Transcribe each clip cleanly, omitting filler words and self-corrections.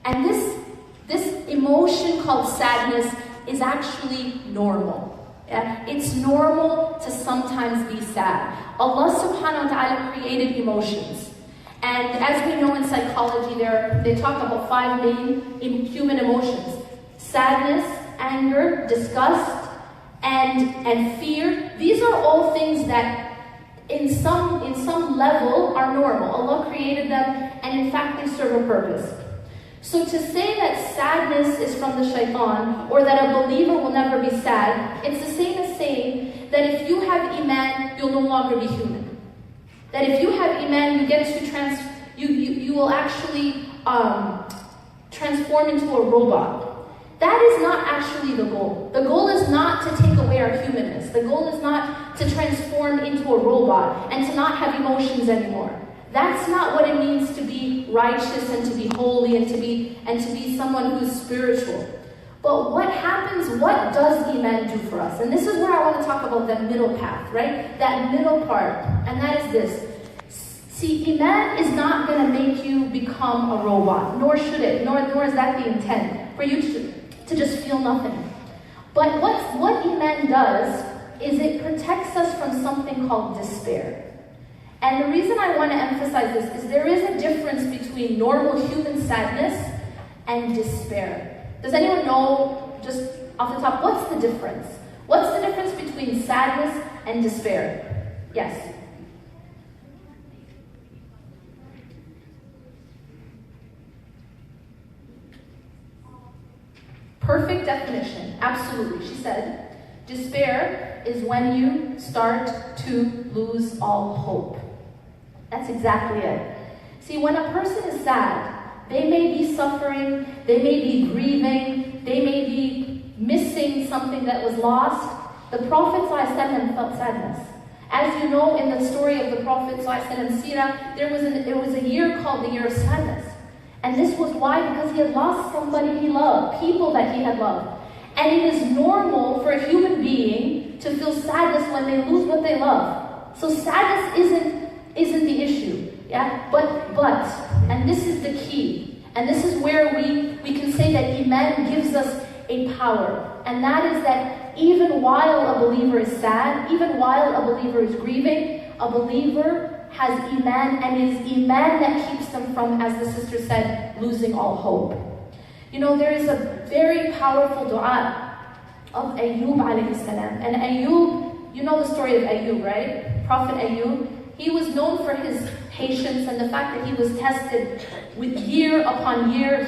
And this emotion called sadness is actually normal. Yeah? It's normal to sometimes be sad. Allah subhanahu wa ta'ala created emotions. And as we know in psychology, they talk about 5 main human emotions. Sadness, anger, disgust, and fear. These are all things that in some level are normal. Allah created them, and in fact they serve a purpose. So to say that sadness is from the shaitan, or that a believer will never be sad, it's the same as saying that if you have iman, you'll no longer be human. That if you have iman, you get to you will actually transform into a robot. That is not actually the goal. The goal is not to take away our humanness. The goal is not to transform into a robot and to not have emotions anymore. That's not what it means to be righteous and to be holy and to be someone who's spiritual. But what does iman do for us? And this is where I want to talk about that middle path, right? That middle part. And that is this. See, iman is not going to make you become a robot, nor should it, nor is that the intent, for you to just feel nothing. But what iman does is it protects us from something called despair. And the reason I want to emphasize this is there is a difference between normal human sadness and despair. Does anyone know, just off the top, what's the difference? What's the difference between sadness and despair? Yes? Perfect definition, absolutely. She said, despair is when you start to lose all hope. That's exactly it. See, when a person is sad, they may be suffering, they may be grieving, they may be missing something that was lost. The Prophet ﷺ felt sadness. As you know, in the story of the Prophet ﷺ Sirah, there was a year called the year of sadness. And this was why? Because he had lost somebody he loved, people that he had loved. And it is normal for a human being to feel sadness when they lose what they love. So sadness isn't the issue. Yeah? But, and this is the key, and this is where we can say that iman gives us a power. And that is that even while a believer is sad, even while a believer is grieving, a believer has iman, and it is iman that keeps them from, as the sister said, losing all hope. You know, there is a very powerful dua of Ayyub alayhi salam. And Ayyub, you know the story of Ayyub, right? Prophet Ayyub, he was known for his patience and the fact that he was tested with year upon year.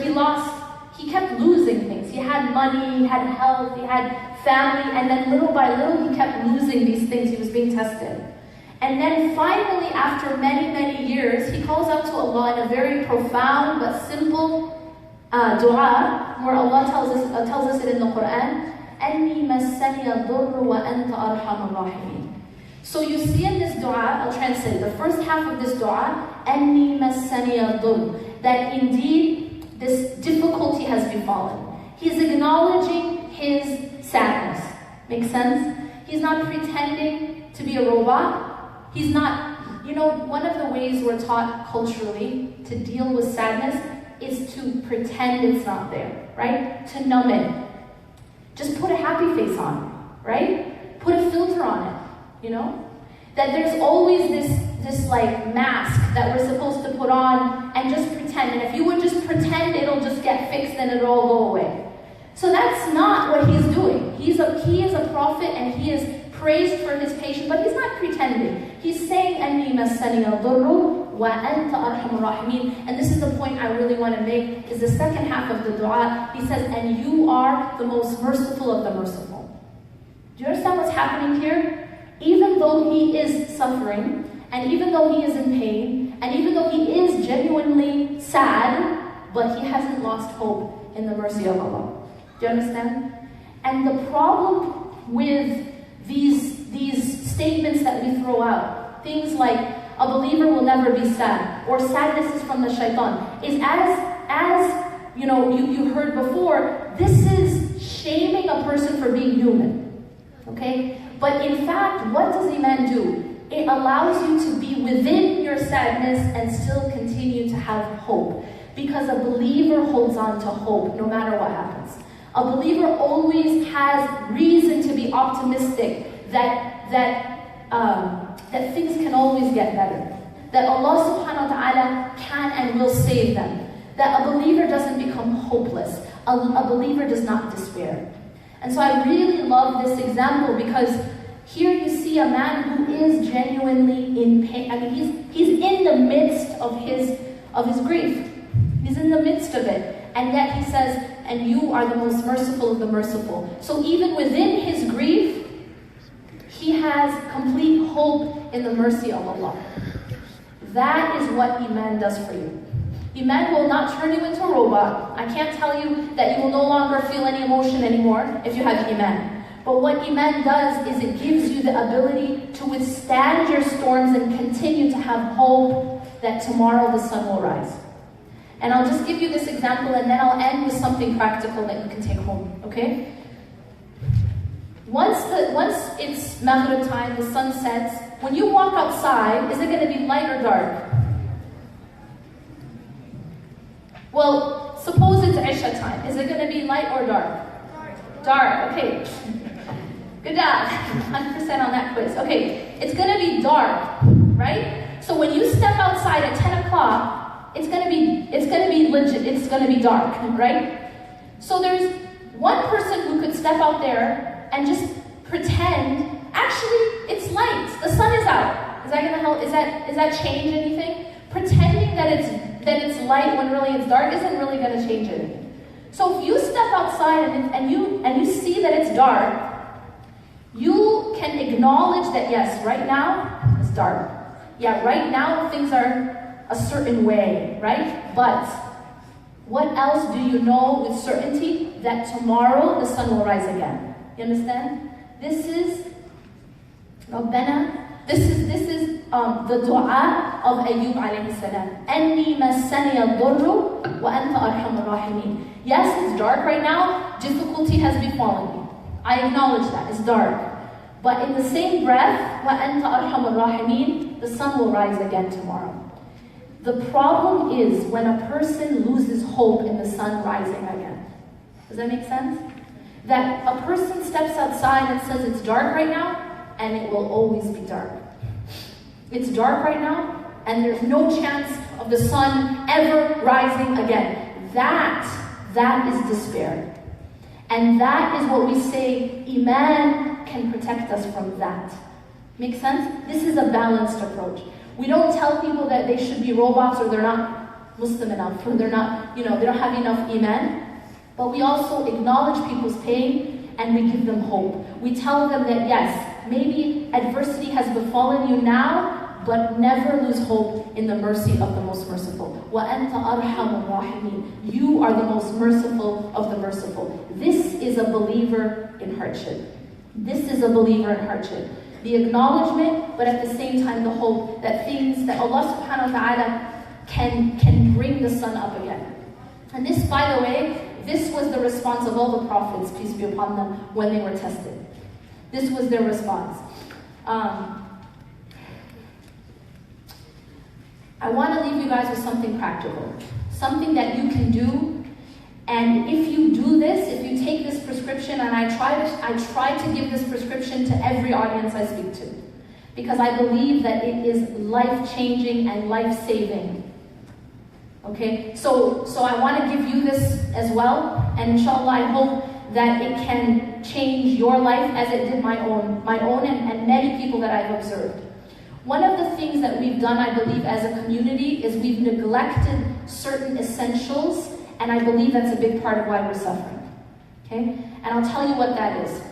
He kept losing things. He had money, he had health, he had family, and then little by little he kept losing these things. He was being tested. And then finally, after many, many years, he calls out to Allah in a very profound but simple dua, where Allah tells us it in the Quran, أَنِّي مَسَّنِيَ الضُّرُّ وَأَنْتَ أَرْحَمُ الرَّاحِمِينَ. So you see in this dua, I'll translate the first half of this dua, أَنِّي مَسَّنِيَ الضُّرُّ, that indeed this difficulty has befallen. He's acknowledging his sadness. Makes sense? He's not pretending to be a robot. He's not, you know, one of the ways we're taught culturally to deal with sadness is to pretend it's not there, right? To numb it. Just put a happy face on, right? Put a filter on it, you know? That there's always this like mask that we're supposed to put on and just pretend. And if you would just pretend, it'll just get fixed and it'll all go away. So that's not what he's doing. He is a prophet and he is praised for his patience, but he's not pretending. He's saying, أَنِّي مَسَّنِيَ الضُّرُّ وَأَنْتَ أَرْحَمُ الرَّاحِمِينَ. And this is the point I really want to make, is the second half of the dua. He says, and you are the most merciful of the merciful. Do you understand what's happening here? Even though he is suffering, and even though he is in pain, and even though he is genuinely sad, but he hasn't lost hope in the mercy of Allah. Do you understand? And the problem with these statements that we throw out, things like a believer will never be sad, or sadness is from the shaitan, is as you know, you heard before, this is shaming a person for being human. Okay? But in fact, what does iman do? It allows you to be within your sadness and still continue to have hope. Because a believer holds holds on to hope no matter what happens. A believer always has reason to be optimistic that things can always get better. That Allah subhanahu wa ta'ala can and will save them. That a believer doesn't become hopeless. A believer does not despair. And so I really love this example because here you see a man who is genuinely in pain. I mean, he's in the midst of his grief. He's in the midst of it. And yet he says, and you are the most merciful of the merciful. So even within his grief, he has complete hope in the mercy of Allah. That is what Iman does for you. Iman will not turn you into a robot. I can't tell you that you will no longer feel any emotion anymore if you have Iman. But what Iman does is it gives you the ability to withstand your storms and continue to have hope that tomorrow the sun will rise. And I'll just give you this example and then I'll end with something practical that you can take home, okay? Once it's Maghrib time, the sun sets, when you walk outside, is it going to be light or dark? Well, suppose it's Isha time. Is it going to be light or dark? Dark, okay. Good job. 100% on that quiz. Okay, it's going to be dark, right? So when you step outside at 10 o'clock, it's going to be legit. It's going to be dark, right? So there's one person who could step out there and just pretend, actually, it's light. The sun is out. Is that going to help? Is that change anything? Pretending that it's light when really it's dark isn't really going to change anything. So if you step outside and you see that it's dark, you can acknowledge that yes, right now it's dark. Yeah, right now things are a certain way, right? But what else do you know with certainty? That tomorrow the sun will rise again. You understand? This is Rabbana. This is the dua of Ayyub alayhi salam. Anni massani ad-durru wa anta arhamur rahimin. Yes, it's dark right now. Difficulty has befallen me. I acknowledge that. It's dark. But in the same breath, wa anta arhamur rahimin, the sun will rise again tomorrow. The problem is when a person loses hope in the sun rising again. Does that make sense? That a person steps outside and says it's dark right now, and it will always be dark. It's dark right now, and there's no chance of the sun ever rising again. That is despair. And that is what we say, Iman can protect us from that. Make sense? This is a balanced approach. We don't tell people that they should be robots or they're not Muslim enough, or they're not, they don't have enough Iman. But we also acknowledge people's pain and we give them hope. We tell them that yes, maybe adversity has befallen you now, but never lose hope in the mercy of the most merciful. وَأَنْتَ أَرْحَمُ الرَّاحِمِينَ. You are the most merciful of the merciful. This is a believer in hardship. This is a believer in hardship. The acknowledgement, but at the same time the hope that things that Allah subhanahu wa ta'ala can bring the sun up again. And this, by the way, this was the response of all the prophets, peace be upon them, when they were tested. This was their response. I want to leave you guys with something practical. Something that you can do. And if you do this, if you take this prescription, and I try to give this prescription to every audience I speak to. Because I believe that it is life-changing and life-saving. Okay, so I want to give you this as well, and inshallah I hope that it can change your life as it did my own and many people that I've observed. One of the things that we've done, I believe, as a community is we've neglected certain essentials, and I believe that's a big part of why we're suffering. Okay, and I'll tell you what that is.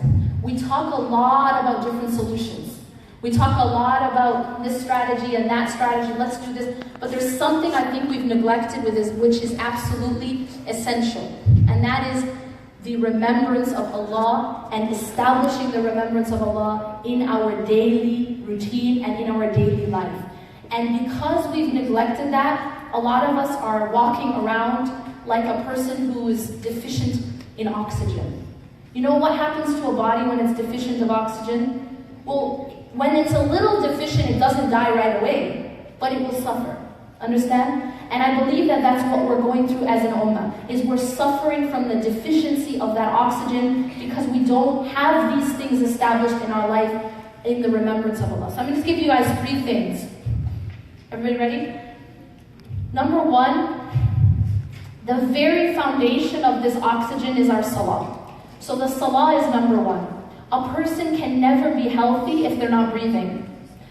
We talk a lot about different solutions. We talk a lot about this strategy and that strategy, let's do this. But there's something I think we've neglected with this, which is absolutely essential. And that is the remembrance of Allah and establishing the remembrance of Allah in our daily routine and in our daily life. And because we've neglected that, a lot of us are walking around like a person who is deficient in oxygen. You know what happens to a body when it's deficient of oxygen? Well, when it's a little deficient, it doesn't die right away, but it will suffer. Understand? And I believe that that's what we're going through as an ummah, is we're suffering from the deficiency of that oxygen because we don't have these things established in our life in the remembrance of Allah. So I'm going to just give you guys 3 things. Everybody ready? Number 1, the very foundation of this oxygen is our salah. So the salah is number 1. A person can never be healthy if they're not breathing.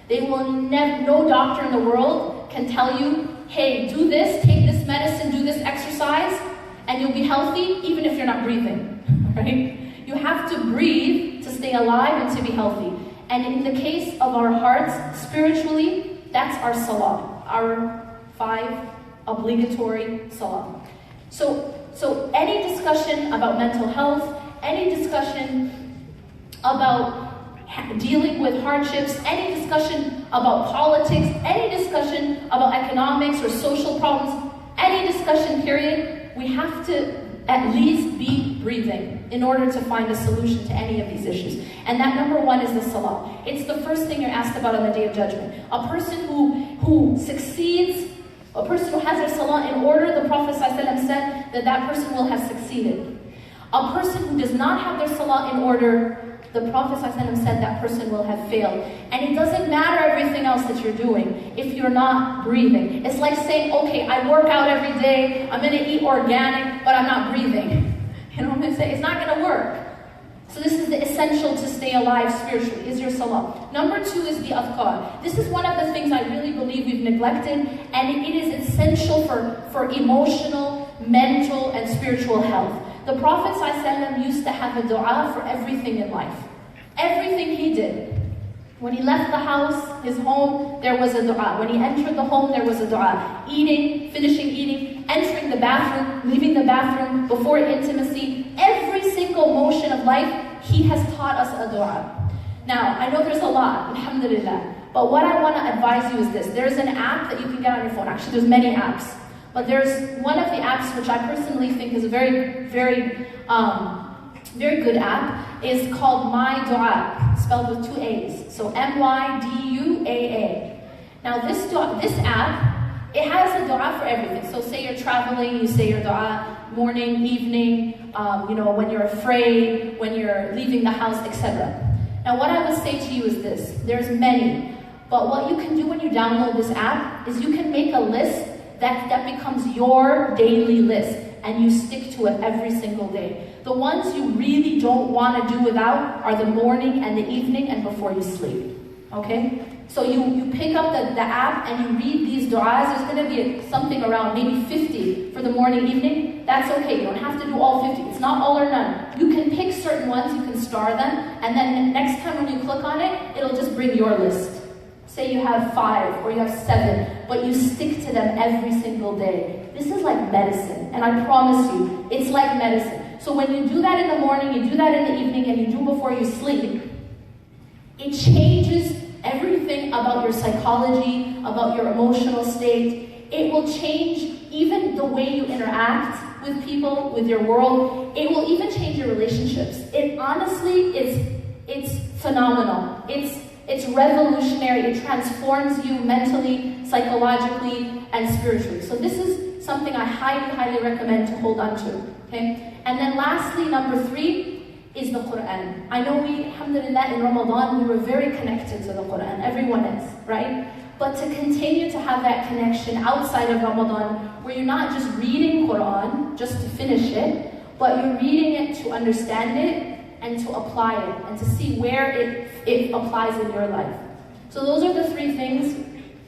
They will never, no doctor in the world can tell you, hey, do this, take this medicine, do this exercise, and you'll be healthy even if you're not breathing, right? You have to breathe to stay alive and to be healthy. And in the case of our hearts, spiritually, that's our salah, our 5 obligatory salah. So any discussion about mental health, any discussion about dealing with hardships, any discussion about politics, any discussion about economics or social problems, any discussion period, we have to at least be breathing in order to find a solution to any of these issues. And that number 1 is the salah. It's the first thing you're asked about on the Day of Judgment. A person who succeeds, a person who has their salah in order, the Prophet ﷺ said that that person will have succeeded. A person who does not have their salah in order, the Prophet ﷺ said that person will have failed. And it doesn't matter everything else that you're doing if you're not breathing. It's like saying, okay, I work out every day, I'm going to eat organic, but I'm not breathing. You know what I'm going to say? It's not going to work. So this is the essential to stay alive spiritually, is your salah. Number 2 is the adhkar. This is one of the things I really believe we've neglected, and it is essential for emotional, mental, and spiritual health. The Prophet ﷺ used to have a dua for everything in life. Everything he did. When he left the house, his home, there was a dua. When he entered the home, there was a dua. Eating, finishing eating, entering the bathroom, leaving the bathroom, before intimacy, every single motion of life, he has taught us a dua. Now, I know there's a lot, alhamdulillah, but what I want to advise you is this. There's an app that you can get on your phone. Actually, there's many apps. But there's one of the apps which I personally think is a very, very good app, is called My Dua, spelled with 2 A's. So MYDUAA. Now this app, it has a dua for everything. So say you're traveling, you say your dua morning, evening, when you're afraid, when you're leaving the house, etc. Now what I would say to you is this. There's many. But what you can do when you download this app is you can make a list that becomes your daily list, and you stick to it every single day. The ones you really don't want to do without are the morning and the evening and before you sleep, okay? So you pick up the app and you read these du'as. There's going to be something around maybe 50 for the morning, evening. That's okay, you don't have to do all 50. It's not all or none. You can pick certain ones, you can star them, and then next time when you click on it, it'll just bring your list. Say you have 5 or you have 7, but you stick to them every single day. This is like medicine, and I promise you, it's like medicine. So when you do that in the morning, you do that in the evening, and you do before you sleep, it changes everything about your psychology, about your emotional state. It will change even the way you interact with people, with your world. It will even change your relationships. It honestly it's phenomenal. It's revolutionary. It transforms you mentally, psychologically, and spiritually. So this is something I highly, highly recommend to hold on to. Okay? And then lastly, number 3 is the Quran. I know we, alhamdulillah, in Ramadan, we were very connected to the Quran. Everyone is, right? But to continue to have that connection outside of Ramadan, where you're not just reading Quran, just to finish it, but you're reading it to understand it, and to apply it, and to see where it applies in your life. So those are the 3 things.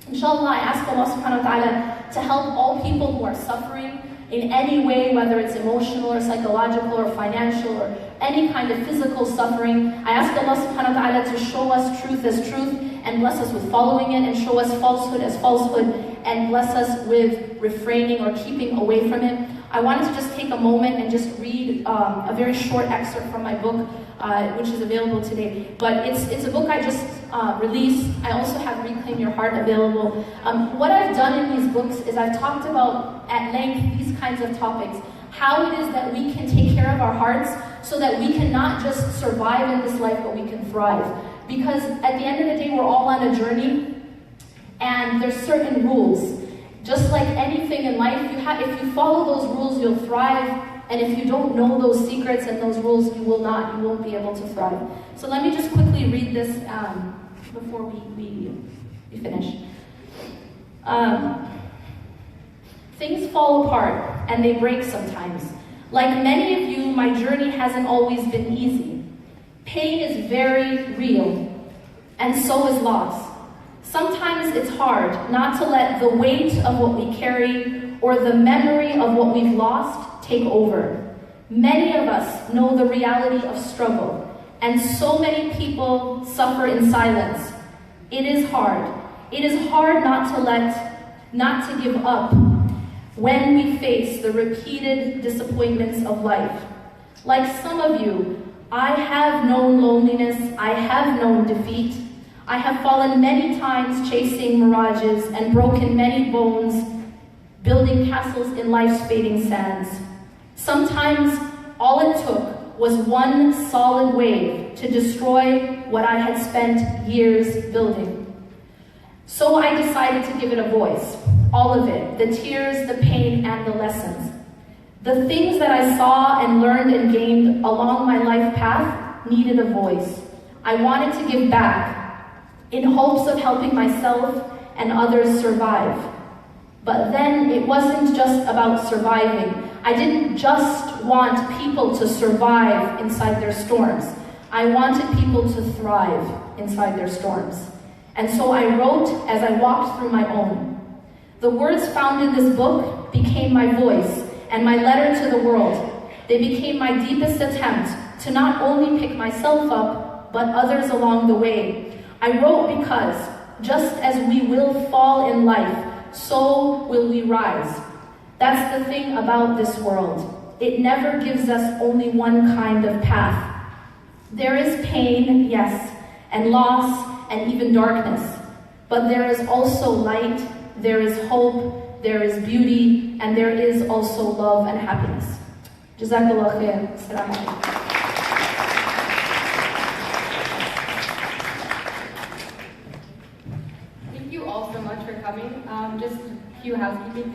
Inshallah, I ask Allah subhanahu wa ta'ala to help all people who are suffering in any way, whether it's emotional or psychological or financial or any kind of physical suffering. I ask Allah subhanahu wa ta'ala to show us truth as truth and bless us with following it, and show us falsehood as falsehood and bless us with refraining or keeping away from it. I wanted to just take a moment and just read a very short excerpt from my book, which is available today. But it's a book I just released. I also have Reclaim Your Heart available. What I've done in these books is I've talked about at length these kinds of topics. How it is that we can take care of our hearts so that we can not just survive in this life, but we can thrive. Because at the end of the day, we're all on a journey, and there's certain rules. just like anything in life, if you follow those rules, you'll thrive. And if you don't know those secrets and those rules, you won't be able to thrive. So let me just quickly read this before we finish. Things fall apart and they break sometimes. Like many of you, my journey hasn't always been easy. Pain is very real, and so is loss. Sometimes it's hard not to let the weight of what we carry or the memory of what we've lost take over. Many of us know the reality of struggle, and so many people suffer in silence. It is hard. It is hard not to give up when we face the repeated disappointments of life. Like some of you, I have known loneliness, I have known defeat. I have fallen many times chasing mirages and broken many bones, building castles in life's fading sands. Sometimes all it took was one solid wave to destroy what I had spent years building. So I decided to give it a voice, all of it, the tears, the pain, and the lessons. The things that I saw and learned and gained along my life path needed a voice. I wanted to give back in hopes of helping myself and others survive. But then it wasn't just about surviving. I didn't just want people to survive inside their storms. I wanted people to thrive inside their storms. And so I wrote as I walked through my own. The words found in this book became my voice and my letter to the world. They became my deepest attempt to not only pick myself up, but others along the way. I wrote because just as we will fall in life, so will we rise. That's the thing about this world. It never gives us only one kind of path. There is pain, yes, and loss, and even darkness. But there is also light, there is hope, there is beauty, and there is also love and happiness. Jazakallah khair. Assalamu alaikum. Thank you all so much for coming. Just a few housekeeping